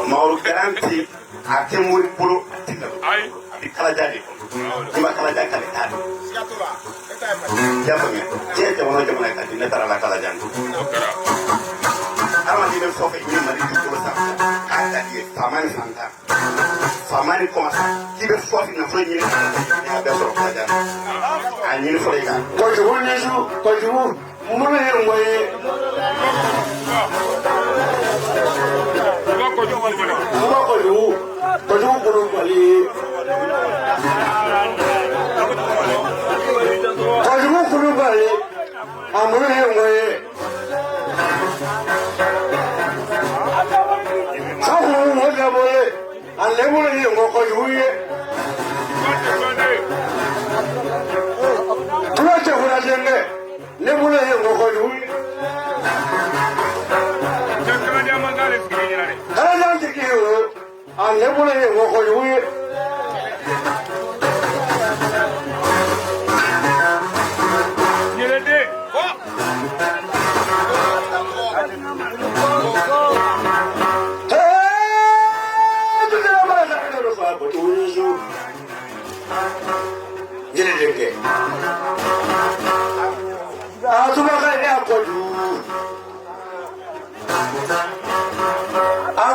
Maodo garanti a te muri polo di kala jadi di ma kala jadi kala tadi jamu ya jamu ka di netara la kala jadi ama di fo fe ni mari di polo sa ka di famani ko sa di be fo na fo ni na be so kala jadi ani fo ka ko ju ni su ko ju mu ne ngoye Kojugu Kulubali amuna ngoye sahu ngoja boye alebule ngo kojuye tuache kunajenge lebule ngo kojuye ana ndikiyo alebule ngo kojuye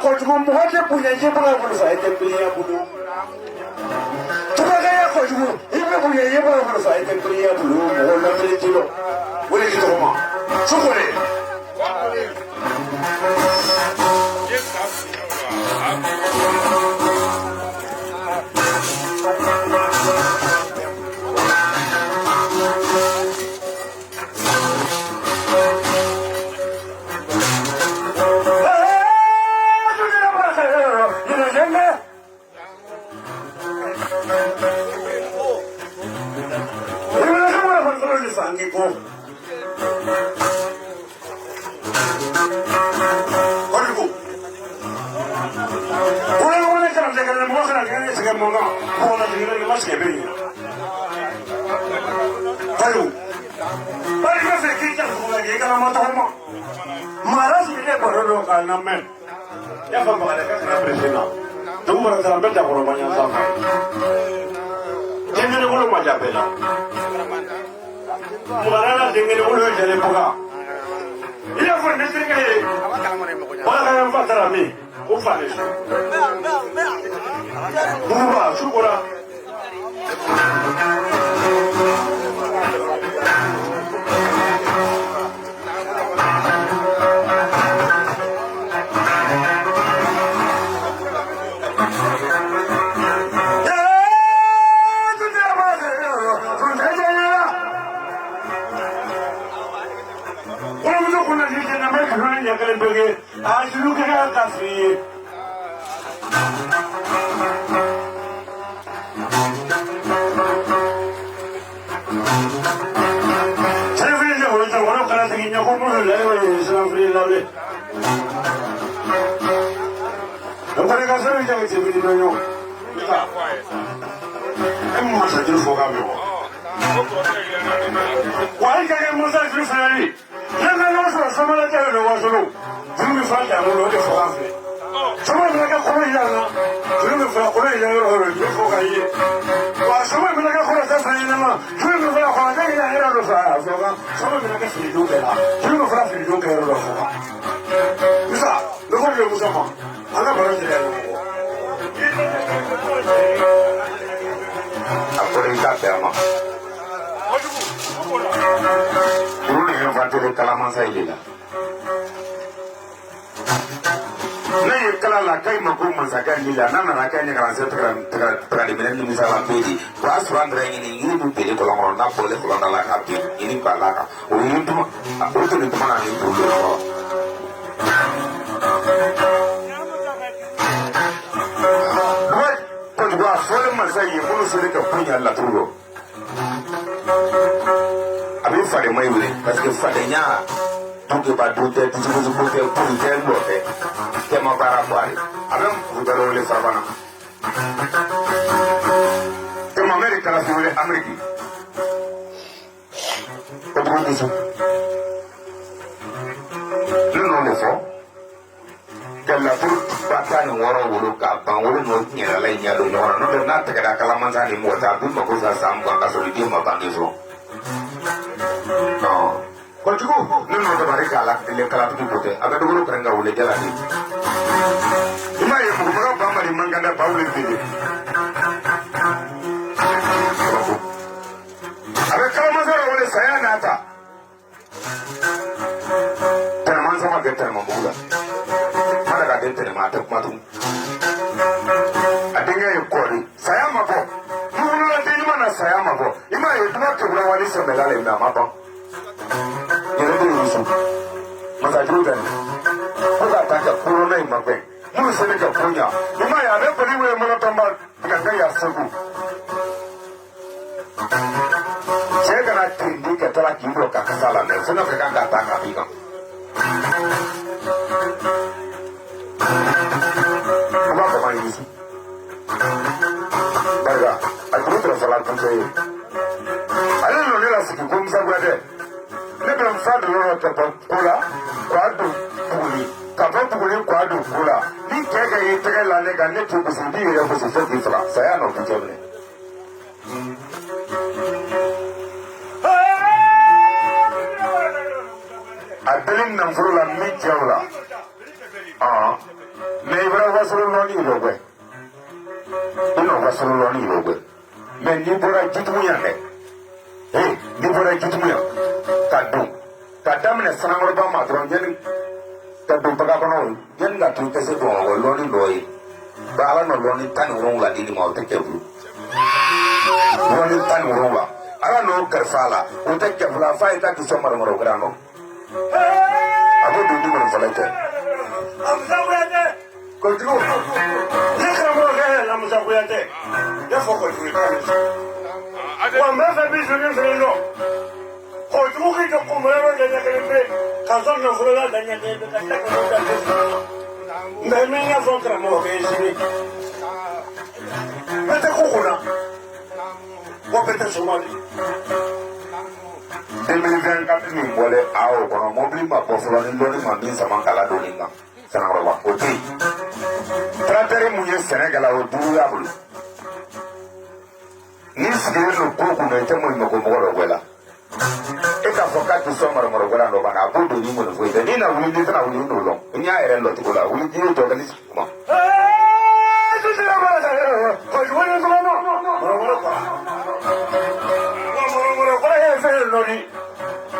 Kojugu mmoja punya jebra bulfa etemplia bulu. Tukaga ya kojugu ibe punya jebra bulfa etemplia bulu. Mola mletilo. Wole kitoma. Sokore. tan woro wulu ka ban wulu no nyera la nya do nyora no na ta kada kala man sa ni mota bu ma ko sa sam ko ka so di ma ban di so no ko jugo no no to bari kala le kala tu ko te aga do ro pranga wule jala ni ima ye ko ma ba ma ni manganda ba wule ti aga kala ma sa wule saya nata teman sama getar membula mana ka dentere mata matu adinga yukori saya mabo mulu la dini mana saya mabo ima yutuma kebura wali semelale na mabo yere de yusu masa judan oga taka corona imagbe mulu sene ka punya ima ya ne pali we mana tamba kanga ya sagu saya kana tindi ka tala kibo ka kasala ne sene ka kanga tanga biga Apa kemarin ini? Barga, aku terus salah kunci. Ada lori lah sih kum sahaja. Ini belum sah dulu tempat pula, kuadu puli, kapal puli kuadu pula. Ni kaya itu kan lane kan ni cukup sendiri ya khusus di sana. Saya nak bincang ni. Adeling namfuru la mi jawla. Mais ibra wasulu loni ilogwe. Ino wasulu loni ilogwe. Mais ni bora jitumu yande. Ni bora jitumu ya. Kadum. Kadam ne sanamoro ba ma dron yen. Kadum paga kono yen ga tu kese do loni loi. Ba ala no loni tan urong la di ma te kebu. Loni tan urong la. Ala no karfala. O te kebula fa ita ki so maro grano. Abu dudu mo falete. Continue. Ni kamo ke la musa kuyate. Ya foko tuli kami. Wa mfa bisu ni freno. Ko tuki to kumero de ya kembe. Kazon no frela danya de ta ta ko. Ndemi ya fokra mo ke sini. Mete kukuna. Wa pete somali. 2024 ni boleh au kono mobili ma ko fulani ndoni ma min sama kala doni ma sana wa o ti tratere mu ye Senegal o duru ya bulu ni sigiri no ko ko na temo mo ko mo wala e ka foka tu so maro wala no bana ko do ni mo no fo ni na wuli ni na wuli no lo nya ere lo ti ko la wuli ji to ga ni ma tu se la mara ko jo ni ko no lori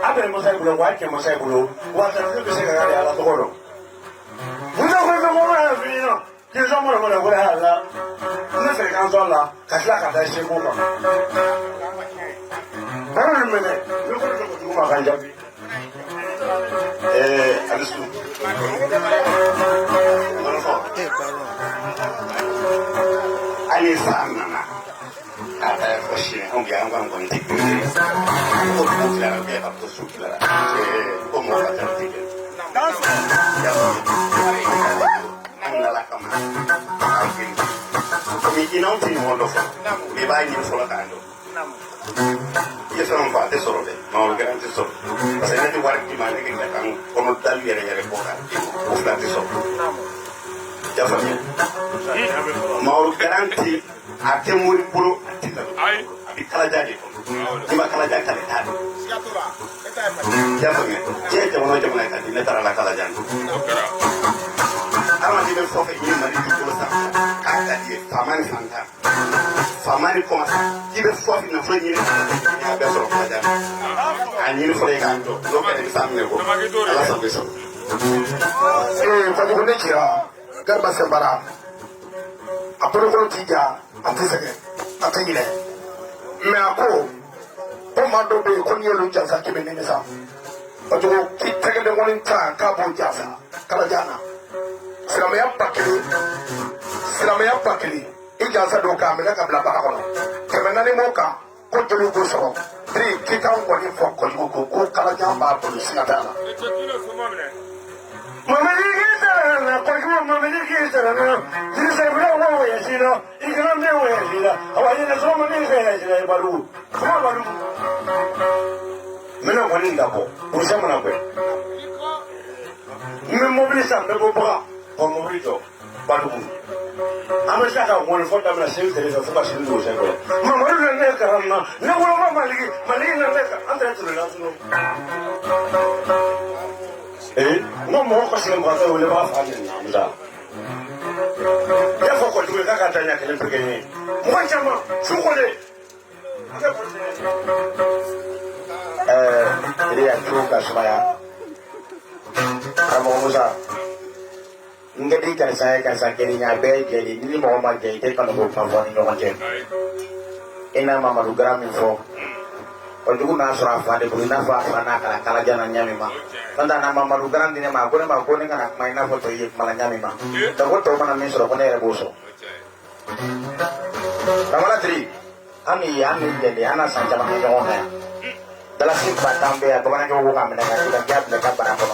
abe mo sai bulo wa ke mo sai bulo wa ta ni be se ga ya la to ko bulo ko ko mo ra fi no ke so mo mo ko la la ni se kan so la ka la ka da se ko ma ba ni me ne ni ko ko ma kan ja alisu ali sana ada question on vient on va dire ko ko clara ke ba ko su clara ko mo ba ta tike ana la kama ko mi non ti mo lo fa mi vai ni solo cando io sono un po' tesoro ma un grande tesoro se ne guardi di male che kan come tagliere le poca o sta tesoro ya famiglia ma un grande a te muri puro di kala jadi di ma kala jadi kala tadi ya famiglia je wono je mana tadi ne tara la kala jadi ama di be fofe ni mari di ko sa ka di famani ko di be fofe na fo ni ya be so kala jadi ani ni fo le kan do lo ke di samne ko ala sa be so fa di ko ne kira garba sembara aporo ko tija atisege atayile me ako ko mando be ko ni lu jasa ke be ne sa o to ki tege de woni ta ka bo jasa kala jana silamaya pakili ijasa do ka me ka bla ba ko ke me nani mo ka ko jolu ko so tri ki ka ko ni fo ko kala jamba ko sinata la mamadi na ko ko mamadi na ni se bra wo ya sino igran me wo ya sino awani na so mamadi ke ya sino baru so baru mena woni ndabo o se mona ko me mobilisa me bo ba o mobilito badugu ama shaka woni fonda mna sel tele fa ba sel do se ko ma mo na ne karanna ne wala ma maligi na ne ka anda tu na tu mo mo ko sel ma ta wala ba fa ni na ya ko tu ka ka tanya kele peke ni mo chama su ko le jadi yang juga supaya kamu musa ngedi kan saya kirinya be jadi ini mau maju itu kan mau kawan ini macam ina mama lugram info kalau juga nasrah fade beri nafa karena kala jangannya memang tanda nama mama lugram ini mah gue kan main apa tuh iya malahnya memang tapi tuh mana misro kone ya boso kamala tri ani jadi anak saja makin jauhnya dalam sifat tambe kemana kau buka mendengar sudah siap mereka berapa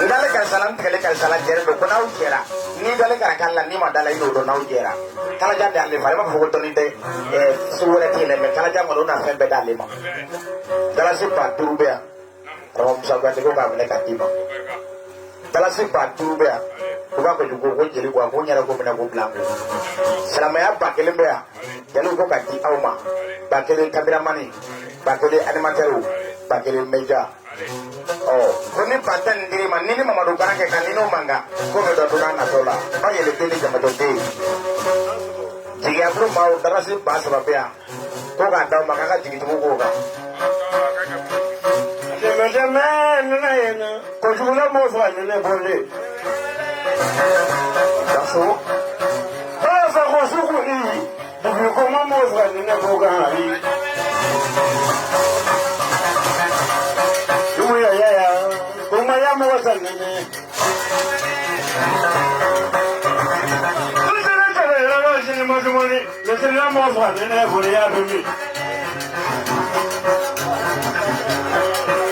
Ndale salam tegale salam jere do konaw jera ni dale kala ni ma dala ino do naw jera kala jande alle fare ma fogo toni te suwere tele me kala jamo do na fembe dale ma dala sipa turubea rom saga te ko ka mele katima dala sipa turubea ko ba ko jugo ko jeli ko ko nyara ko mena ko blanco salama ya ba kele bea jalu ko ka ti awma ba kele cameraman ba kele animateur ba kele meja koni paten diri man nini mama do barake kan nino manga ko me do na tola ba yele tele jama do te jigi abru mau darasi pas babea ko ga daw maka ka jigi tuko ko ga jeme na yena ko jula mo so ne bolle daso ba sa ko su ko ni bu ko mo so ne ko ga ali ya me wasan nene Usere tere la roshi ni mozumoni Lesere la mozwa nene buri ya bimi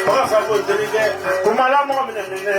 Baka sabu terike Kumala mo mene nene